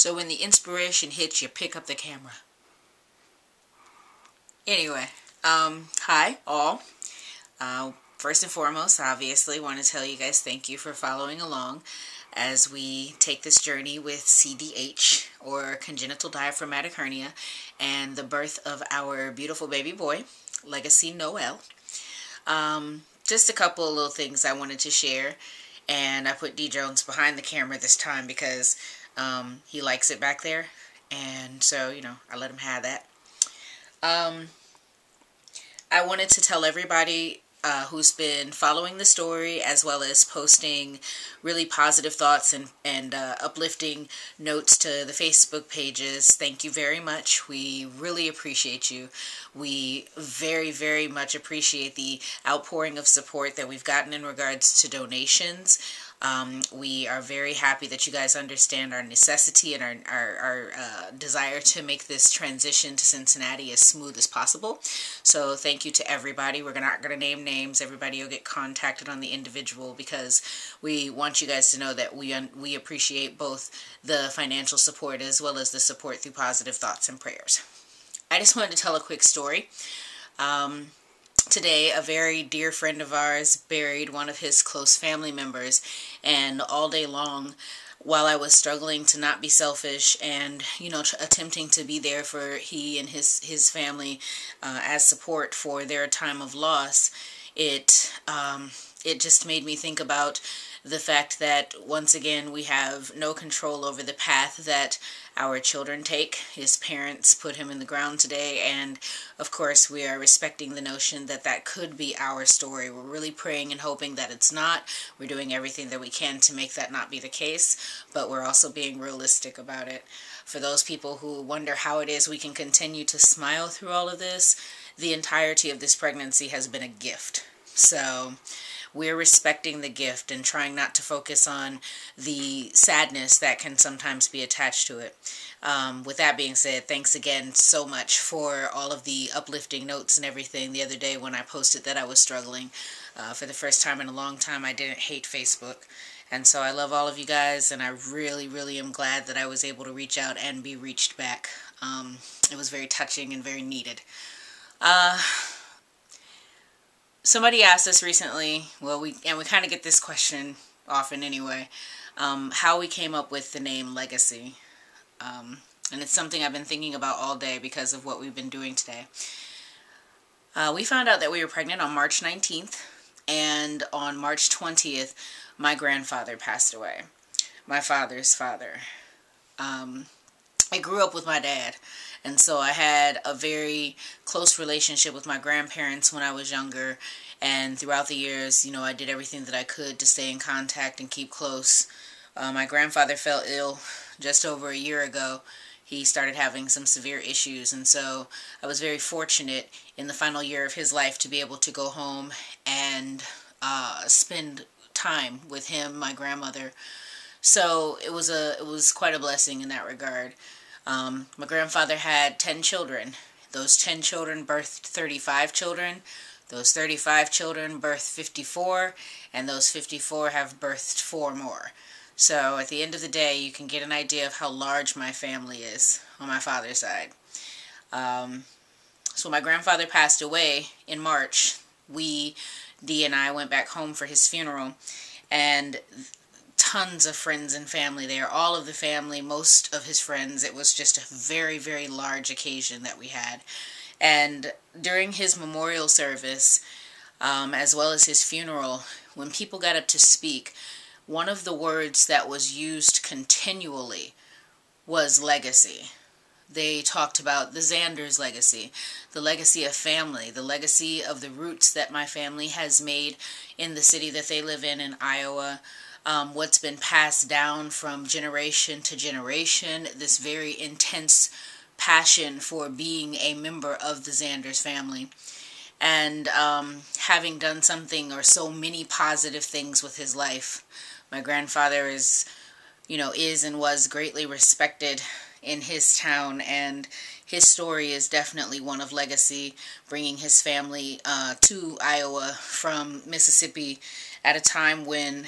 So when the inspiration hits, you pick up the camera. Anyway, hi all. First and foremost, obviously, want to tell you guys thank you for following along as we take this journey with CDH, or congenital diaphragmatic hernia, and the birth of our beautiful baby boy, Legacy Noel. Just a couple of little things I wanted to share, and I put D. Jones behind the camera this time because he likes it back there, and so, I let him have that. I wanted to tell everybody who's been following the story, as well as posting really positive thoughts and uplifting notes to the Facebook pages, thank you very much. We really appreciate you. We very, very much appreciate the outpouring of support that we've gotten in regards to donations. We are very happy that you guys understand our necessity and our desire to make this transition to Cincinnati as smooth as possible. So thank you to everybody. We're not going to name names. Everybody will get contacted on the individual, because we want you guys to know that we appreciate both the financial support as well as the support through positive thoughts and prayers. I just wanted to tell a quick story. Today, a very dear friend of ours buried one of his close family members, and all day long, while I was struggling to not be selfish and, attempting to be there for he and his family as support for their time of loss, it just made me think about the fact that, once again, we have no control over the path that our children take. His parents put him in the ground today, and of course we are respecting the notion that that could be our story. We're really praying and hoping that it's not. We're doing everything that we can to make that not be the case, but we're also being realistic about it. For those people who wonder how it is we can continue to smile through all of this, the entirety of this pregnancy has been a gift. So we're respecting the gift and trying not to focus on the sadness that can sometimes be attached to it. With that being said, thanks again so much for all of the uplifting notes and everything. The other day when I posted that I was struggling, for the first time in a long time, I didn't hate Facebook. And so I love all of you guys, and I really, really am glad that I was able to reach out and be reached back. It was very touching and very needed. Somebody asked us recently, we kind of get this question often anyway, how we came up with the name Legacy. And it's something I've been thinking about all day because of what we've been doing today. We found out that we were pregnant on March 19th, and on March 20th, my grandfather passed away. My father's father. I grew up with my dad, and so I had a very close relationship with my grandparents when I was younger, and throughout the years, I did everything that I could to stay in contact and keep close. My grandfather fell ill just over a year ago. He started having some severe issues, and so I was very fortunate in the final year of his life to be able to go home and spend time with him, my grandmother. So it was quite a blessing in that regard. My grandfather had 10 children. Those 10 children birthed 35 children. Those 35 children birthed 54, and those 54 have birthed 4 more. So at the end of the day, you can get an idea of how large my family is on my father's side. So my grandfather passed away in March. Dee and I went back home for his funeral, and tons of friends and family there. All of the family, most of his friends. It was just a very, very large occasion that we had. And during his memorial service, as well as his funeral, when people got up to speak, one of the words that was used continually was legacy. They talked about the Zanders legacy, the legacy of family, the legacy of the roots that my family has made in the city that they live in Iowa, what's been passed down from generation to generation, this very intense passion for being a member of the Zanders family. And having done something or so many positive things with his life. My grandfather is and was greatly respected in his town, and his story is definitely one of legacy, bringing his family to Iowa from Mississippi at a time when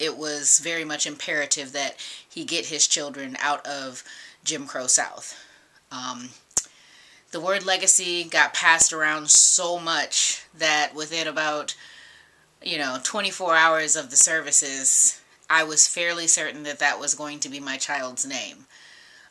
it was very much imperative that he get his children out of Jim Crow South. The word legacy got passed around so much that within about 24 hours of the services, I was fairly certain that that was going to be my child's name.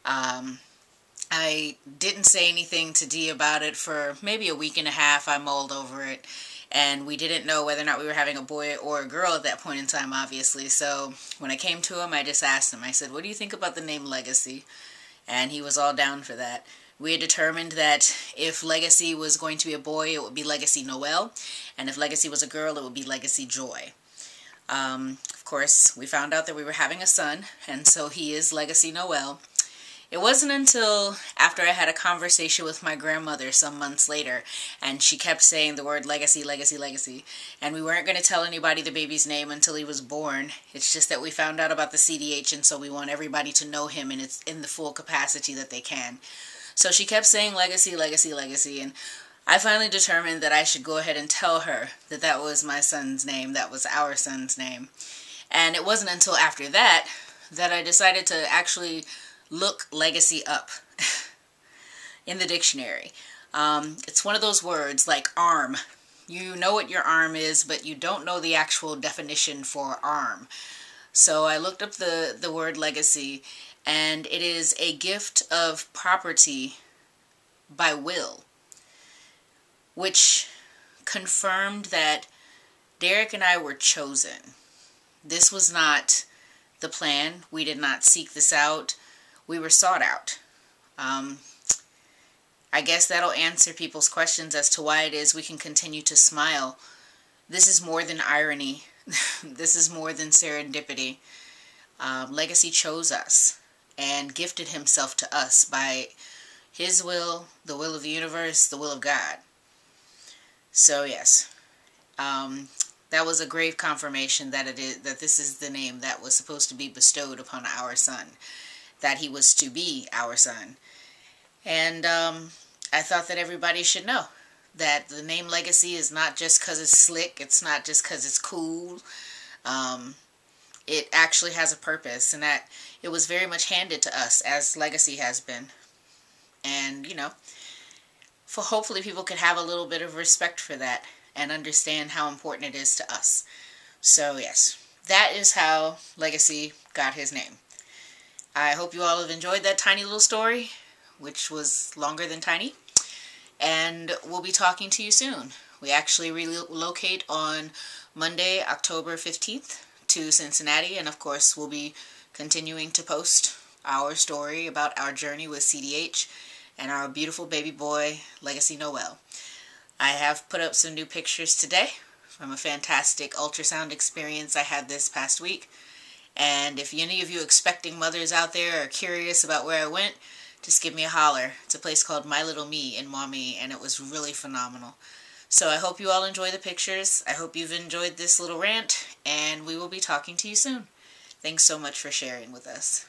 I didn't say anything to Dee about it for maybe a week and a half. I mulled over it, and we didn't know whether or not we were having a boy or a girl at that point in time, obviously. So when I came to him, I just asked him, I said, what do you think about the name Legacy? And he was all down for that. We had determined that if Legacy was going to be a boy, it would be Legacy Noel, and if Legacy was a girl, it would be Legacy Joy. Of course, we found out that we were having a son, and so he is Legacy Noel. It wasn't until after I had a conversation with my grandmother some months later, and she kept saying the word legacy, legacy, legacy, and we weren't going to tell anybody the baby's name until he was born. It's just that we found out about the CDH, and so we want everybody to know him in the full capacity that they can. So she kept saying legacy, legacy, legacy, and I finally determined that I should go ahead and tell her that that was my son's name, that was our son's name. And it wasn't until after that that I decided to actually look legacy up in the dictionary. It's one of those words like arm. You know what your arm is, but you don't know the actual definition for arm. So I looked up the word legacy, and it is a gift of property by will, which confirmed that Derek and I were chosen. This was not the plan. We did not seek this out. We were sought out. I guess that'll answer people's questions as to why it is we can continue to smile. This is more than irony. This is more than serendipity. Legacy chose us and gifted himself to us by his will, the will of the universe, the will of God. So yes, that was a grave confirmation that this is the name that was supposed to be bestowed upon our son, that he was to be our son. And I thought that everybody should know that the name Legacy is not just because it's slick, it's not just because it's cool. It actually has a purpose, and that it was very much handed to us, as Legacy has been. And, for hopefully people could have a little bit of respect for that and understand how important it is to us. So yes, that is how Legacy got his name. I hope you all have enjoyed that tiny little story, which was longer than tiny, and we'll be talking to you soon. We actually relocate on Monday, October 15th to Cincinnati, and of course we'll be continuing to post our story about our journey with CDH and our beautiful baby boy, Legacy Noel. I have put up some new pictures today from a fantastic ultrasound experience I had this past week. And if any of you expecting mothers out there are curious about where I went, just give me a holler. It's a place called My Little Me in Maumee, and it was really phenomenal. So I hope you all enjoy the pictures. I hope you've enjoyed this little rant, and we will be talking to you soon. Thanks so much for sharing with us.